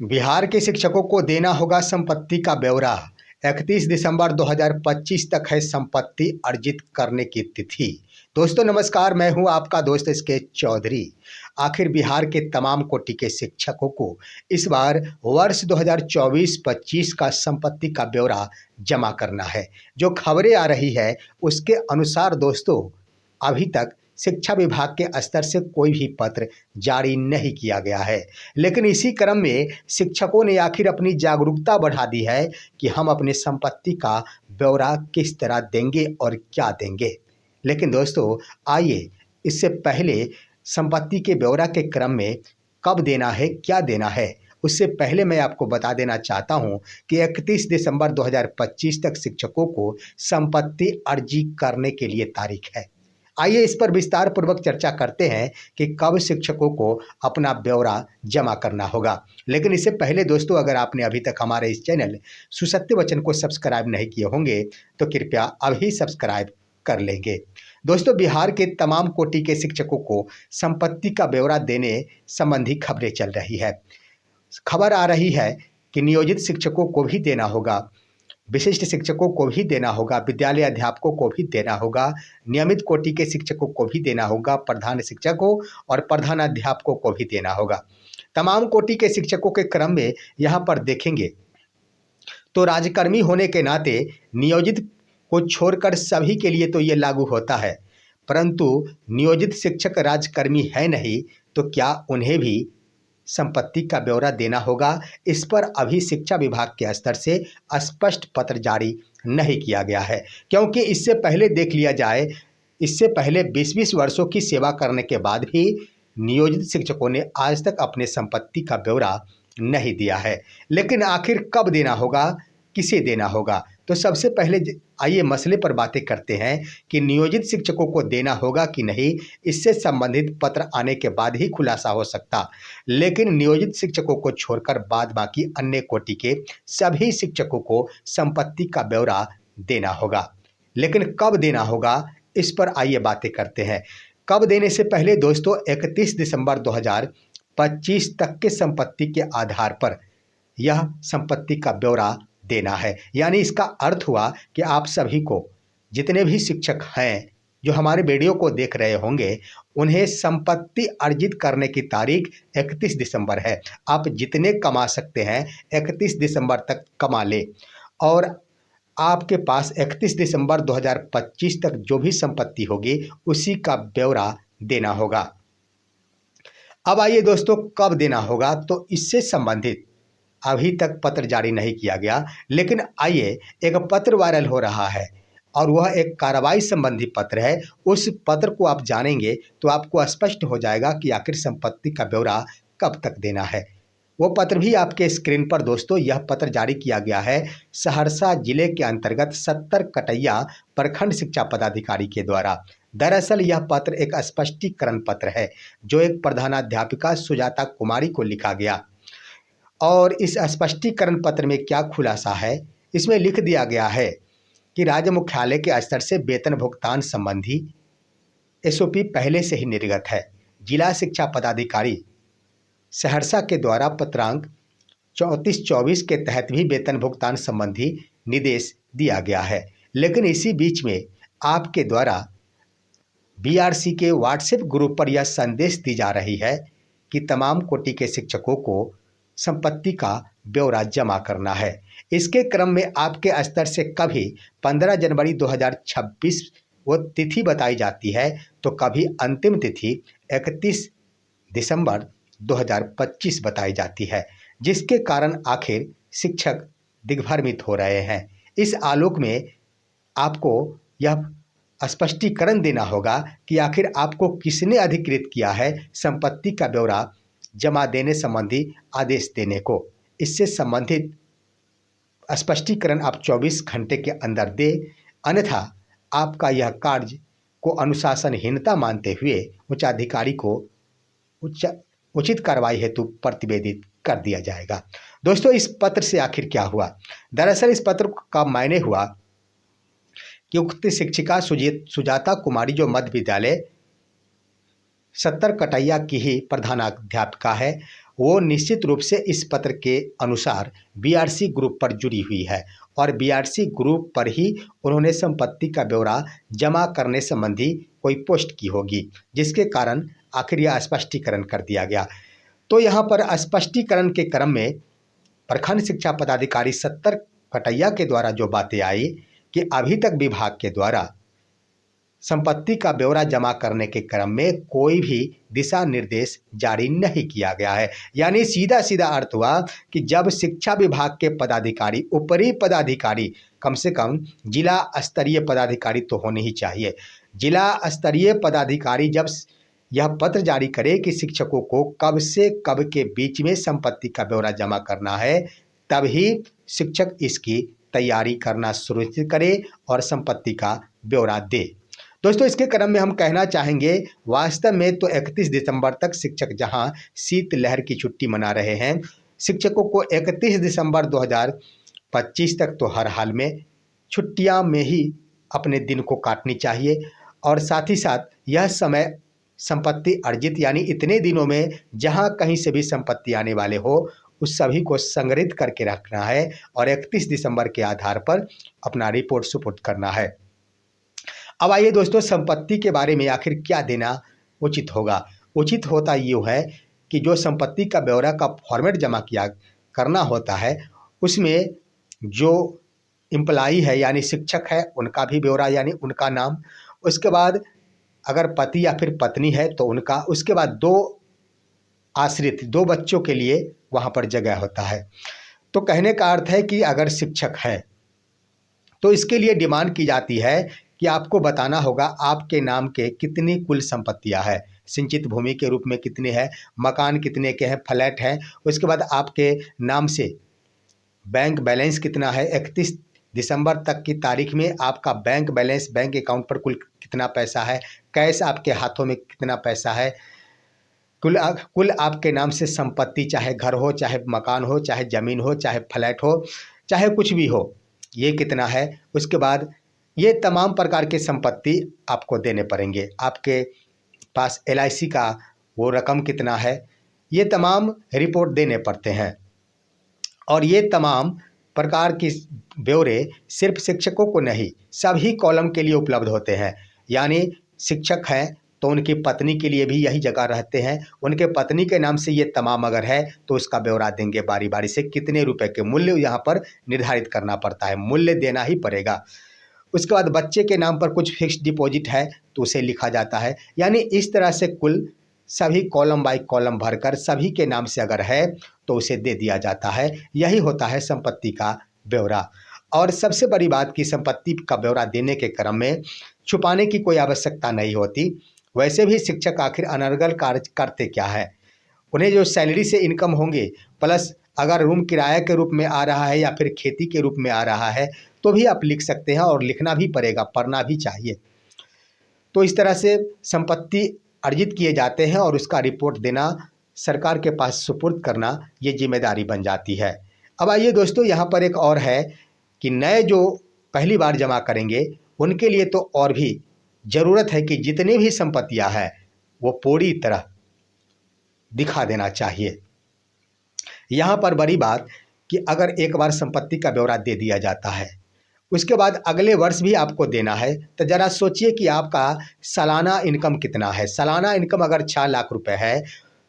बिहार के शिक्षकों को देना होगा संपत्ति का ब्यौरा। 31 दिसंबर 2025 तक है संपत्ति अर्जित करने की तिथि। दोस्तों नमस्कार, मैं हूं आपका दोस्त स्केच चौधरी। आखिर बिहार के तमाम कोटि के शिक्षकों को इस बार वर्ष 2024-25 का संपत्ति का ब्यौरा जमा करना है। जो खबरें आ रही है उसके अनुसार दोस्तों अभी तक शिक्षा विभाग के स्तर से कोई भी पत्र जारी नहीं किया गया है, लेकिन इसी क्रम में शिक्षकों ने आखिर अपनी जागरूकता बढ़ा दी है कि हम अपने संपत्ति का ब्यौरा किस तरह देंगे और क्या देंगे। लेकिन दोस्तों आइए इससे पहले संपत्ति के ब्यौरा के क्रम में कब देना है, क्या देना है, उससे पहले मैं आपको बता देना चाहता हूं कि 31 दिसंबर 2025 तक शिक्षकों को संपत्ति अर्जित करने के लिए तारीख है। आइए इस पर विस्तार पूर्वक चर्चा करते हैं कि कब शिक्षकों को अपना ब्यौरा जमा करना होगा। लेकिन इससे पहले दोस्तों अगर आपने अभी तक हमारे इस चैनल सुसत्य वचन को सब्सक्राइब नहीं किए होंगे तो कृपया अभी सब्सक्राइब कर लेंगे। दोस्तों बिहार के तमाम कोटि के शिक्षकों को संपत्ति का ब्यौरा देने संबंधी खबरें चल रही है। खबर आ रही है कि नियोजित शिक्षकों को भी देना होगा, विशिष्ट शिक्षकों को भी देना होगा, विद्यालय अध्यापकों को भी देना होगा, नियमित कोटि के शिक्षकों को भी देना होगा, प्रधान शिक्षकों और प्रधानाध्यापकों को भी देना होगा। तमाम कोटि के शिक्षकों के क्रम में यहाँ पर देखेंगे तो राजकर्मी होने के नाते नियोजित को छोड़कर सभी के लिए तो ये लागू होता है, परंतु नियोजित शिक्षक राजकर्मी है नहीं तो क्या उन्हें भी संपत्ति का ब्यौरा देना होगा। इस पर अभी शिक्षा विभाग के स्तर से स्पष्ट पत्र जारी नहीं किया गया है, क्योंकि इससे पहले देख लिया जाए, इससे पहले 20-20 वर्षों की सेवा करने के बाद भी नियोजित शिक्षकों ने आज तक अपने संपत्ति का ब्यौरा नहीं दिया है। लेकिन आखिर कब देना होगा, किसे देना होगा, तो सबसे पहले आइए मसले पर बातें करते हैं कि नियोजित शिक्षकों को देना होगा कि नहीं। इससे संबंधित पत्र आने के बाद ही खुलासा हो सकता, लेकिन नियोजित शिक्षकों को छोड़कर बाद बाकी अन्य कोटि के सभी शिक्षकों को संपत्ति का ब्यौरा देना होगा। लेकिन कब देना होगा इस पर आइए बातें करते हैं। कब देने से पहले दोस्तों 31 दिसंबर 2025 तक के संपत्ति के आधार पर यह संपत्ति का ब्यौरा देना है। यानी इसका अर्थ हुआ कि आप सभी को, जितने भी शिक्षक हैं जो हमारे वीडियो को देख रहे होंगे, उन्हें संपत्ति अर्जित करने की तारीख 31 दिसंबर है। आप जितने कमा सकते हैं 31 दिसंबर तक कमा ले और आपके पास 31 दिसंबर 2025 तक जो भी संपत्ति होगी उसी का ब्यौरा देना होगा। अब आइए दोस्तों कब देना होगा, तो इससे संबंधित अभी तक पत्र जारी नहीं किया गया, लेकिन आइए एक पत्र वायरल हो रहा है और वह एक कार्रवाई संबंधी पत्र है। उस पत्र को आप जानेंगे तो आपको स्पष्ट हो जाएगा कि आखिर संपत्ति का ब्यौरा कब तक देना है। वो पत्र भी आपके स्क्रीन पर दोस्तों, यह पत्र जारी किया गया है सहरसा जिले के अंतर्गत 70 कटैया प्रखंड शिक्षा पदाधिकारी के द्वारा। दरअसल यह पत्र एक स्पष्टीकरण पत्र है जो एक प्रधानाध्यापिका सुजाता कुमारी को लिखा गया। और इस स्पष्टीकरण पत्र में क्या खुलासा है, इसमें लिख दिया गया है कि राज्य मुख्यालय के स्तर से वेतन भुगतान संबंधी एसओपी पहले से ही निर्गत है। जिला शिक्षा पदाधिकारी सहरसा के द्वारा पत्रांक 3424 के तहत भी वेतन भुगतान संबंधी निर्देश दिया गया है। लेकिन इसी बीच में आपके द्वारा बीआरसी के व्हाट्सएप ग्रुप पर यह संदेश दी जा रही है कि तमाम कोटि के शिक्षकों को संपत्ति का ब्यौरा जमा करना है। इसके क्रम में आपके स्तर से कभी 15 जनवरी 2026 वो तिथि बताई जाती है तो कभी अंतिम तिथि 31 दिसंबर 2025 बताई जाती है, जिसके कारण आखिर शिक्षक दिग्भ्रमित हो रहे हैं। इस आलोक में आपको यह स्पष्टीकरण देना होगा कि आखिर आपको किसने अधिकृत किया है संपत्ति का ब्यौरा जमा देने संबंधी आदेश देने को। इससे संबंधित स्पष्टीकरण आप 24 घंटे के अंदर दे, अन्यथा आपका यह कार्य को अनुशासनहीनता मानते हुए उच्चाधिकारी को उचित कार्रवाई हेतु प्रतिवेदित कर दिया जाएगा। दोस्तों इस पत्र से आखिर क्या हुआ, दरअसल इस पत्र का मायने हुआ कि उक्त शिक्षिका सुजाता कुमारी जो मध्य विद्यालय 70 कटैया की ही प्रधानाध्यापिका है वो निश्चित रूप से इस पत्र के अनुसार बीआरसी ग्रुप पर जुड़ी हुई है और बीआरसी ग्रुप पर ही उन्होंने संपत्ति का ब्यौरा जमा करने संबंधी कोई पोस्ट की होगी, जिसके कारण आखिर यह स्पष्टीकरण कर दिया गया। तो यहाँ पर स्पष्टीकरण के क्रम में प्रखंड शिक्षा पदाधिकारी 70 कटैया के द्वारा जो बातें आई कि अभी तक विभाग के द्वारा संपत्ति का ब्यौरा जमा करने के क्रम में कोई भी दिशा निर्देश जारी नहीं किया गया है। यानी सीधा सीधा अर्थ हुआ कि जब शिक्षा विभाग के पदाधिकारी, ऊपरी पदाधिकारी, कम से कम जिला स्तरीय पदाधिकारी तो होने ही चाहिए, जिला स्तरीय पदाधिकारी जब यह पत्र जारी करे कि शिक्षकों को कब से कब के बीच में संपत्ति का ब्यौरा जमा करना है, तभी शिक्षक इसकी तैयारी करना सुनिश्चित करे और संपत्ति का ब्यौरा दे। दोस्तों, इसके क्रम में हम कहना चाहेंगे, वास्तव में तो 31 दिसंबर तक शिक्षक जहां शीत लहर की छुट्टी मना रहे हैं, शिक्षकों को 31 दिसंबर 2025 तक तो हर हाल में छुट्टियां में ही अपने दिन को काटनी चाहिए और साथ ही साथ यह समय संपत्ति अर्जित यानी इतने दिनों में जहां कहीं से भी संपत्ति आने वाले हो उस सभी को संग्रहित करके रखना है और 31 दिसंबर के आधार पर अपना रिपोर्ट सुपुर्द करना है। अब आइए दोस्तों, संपत्ति के बारे में आखिर क्या देना उचित होगा। उचित होता ये है कि जो संपत्ति का ब्यौरा का फॉर्मेट जमा किया करना होता है उसमें जो एम्प्लॉई है यानी शिक्षक है उनका भी ब्यौरा यानी उनका नाम, उसके बाद अगर पति या फिर पत्नी है तो उनका, उसके बाद 2 आश्रित 2 बच्चों के लिए वहाँ पर जगह होता है। तो कहने का अर्थ है कि अगर शिक्षक है तो इसके लिए डिमांड की जाती है कि आपको बताना होगा आपके नाम के कितनी कुल संपत्तियां है, सिंचित भूमि के रूप में कितने हैं, मकान कितने के हैं, फ्लैट हैं, उसके बाद आपके नाम से बैंक बैलेंस कितना है, 31 दिसंबर तक की तारीख में आपका बैंक बैलेंस, बैंक अकाउंट पर कुल कितना पैसा है, कैश आपके हाथों में कितना पैसा है, कुल आपके नाम से संपत्ति, चाहे घर हो, चाहे मकान हो, चाहे ज़मीन हो, चाहे फ्लैट हो, चाहे कुछ भी हो, ये कितना है। उसके बाद ये तमाम प्रकार के संपत्ति आपको देने पड़ेंगे। आपके पास LIC का वो रकम कितना है, ये तमाम रिपोर्ट देने पड़ते हैं और ये तमाम प्रकार की ब्यौरे सिर्फ शिक्षकों को नहीं सभी कॉलम के लिए उपलब्ध होते हैं। यानी शिक्षक हैं तो उनकी पत्नी के लिए भी यही जगह रहते हैं, उनके पत्नी के नाम से ये तमाम अगर है तो उसका ब्यौरा देंगे बारी बारी से, कितने रुपए के मूल्य यहाँ पर निर्धारित करना पड़ता है, मूल्य देना ही पड़ेगा। उसके बाद बच्चे के नाम पर कुछ फिक्स्ड डिपॉजिट है तो उसे लिखा जाता है। यानी इस तरह से कुल सभी कॉलम बाई कॉलम भरकर सभी के नाम से अगर है तो उसे दे दिया जाता है। यही होता है संपत्ति का ब्यौरा। और सबसे बड़ी बात कि संपत्ति का ब्यौरा देने के क्रम में छुपाने की कोई आवश्यकता नहीं होती। वैसे भी शिक्षक आखिर अनर्गल कार्य करते क्या है, उन्हें जो सैलरी से इनकम होंगे प्लस अगर रूम किराया के रूप में आ रहा है या फिर खेती के रूप में आ रहा है तो भी आप लिख सकते हैं और लिखना भी पड़ेगा, पढ़ना भी चाहिए। तो इस तरह से संपत्ति अर्जित किए जाते हैं और उसका रिपोर्ट देना, सरकार के पास सुपुर्द करना, ये जिम्मेदारी बन जाती है। अब आइए दोस्तों, यहाँ पर एक और है कि नए जो पहली बार जमा करेंगे उनके लिए तो और भी ज़रूरत है कि जितनी भी संपत्तियाँ हैं वो पूरी तरह दिखा देना चाहिए। यहाँ पर बड़ी बात कि अगर एक बार संपत्ति का ब्यौरा दे दिया जाता है उसके बाद अगले वर्ष भी आपको देना है तो ज़रा सोचिए कि आपका सालाना इनकम कितना है। सालाना इनकम अगर 6 लाख रुपए है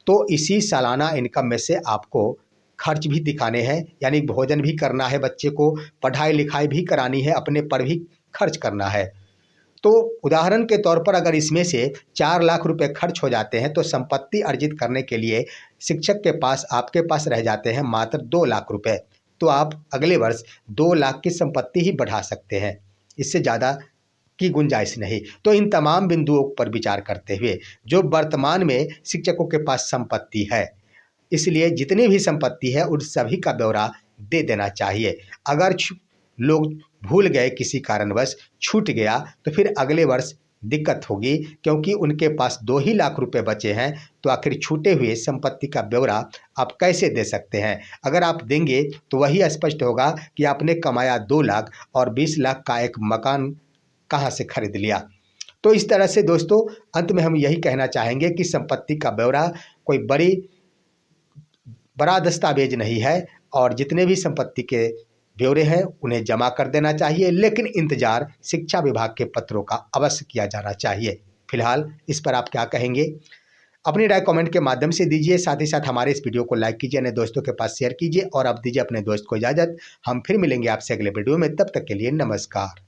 तो इसी सालाना इनकम में से आपको खर्च भी दिखाने हैं, यानी भोजन भी करना है, बच्चे को पढ़ाई लिखाई भी करानी है, अपने पर भी खर्च करना है। तो उदाहरण के तौर पर अगर इसमें से 4 लाख रुपए खर्च हो जाते हैं तो संपत्ति अर्जित करने के लिए शिक्षक के पास, आपके पास रह जाते हैं मात्र 2 लाख रुपए। तो आप अगले वर्ष 2 लाख की संपत्ति ही बढ़ा सकते हैं, इससे ज़्यादा की गुंजाइश नहीं। तो इन तमाम बिंदुओं पर विचार करते हुए जो वर्तमान में शिक्षकों के पास संपत्ति है, इसलिए जितनी भी संपत्ति है उन सभी का ब्यौरा दे देना चाहिए। अगर लोग भूल गए, किसी कारणवश छूट गया तो फिर अगले वर्ष दिक्कत होगी, क्योंकि उनके पास 2 ही लाख रुपए बचे हैं तो आखिर छूटे हुए संपत्ति का ब्यौरा आप कैसे दे सकते हैं। अगर आप देंगे तो वही स्पष्ट होगा कि आपने कमाया 2 लाख और 20 लाख का एक मकान कहाँ से खरीद लिया। तो इस तरह से दोस्तों अंत में हम यही कहना चाहेंगे कि संपत्ति का ब्यौरा कोई बड़ी बड़ा दस्तावेज नहीं है और जितने भी संपत्ति के ब्यौरे हैं उन्हें जमा कर देना चाहिए, लेकिन इंतजार शिक्षा विभाग के पत्रों का अवश्य किया जाना चाहिए। फिलहाल इस पर आप क्या कहेंगे? अपनी राय कमेंट के माध्यम से दीजिए। साथ ही साथ हमारे इस वीडियो को लाइक कीजिए, अपने दोस्तों के पास शेयर कीजिए और अब दीजिए अपने दोस्त को इजाज़त। हम फिर मिलेंगे आपसे अगले वीडियो में, तब तक के लिए नमस्कार।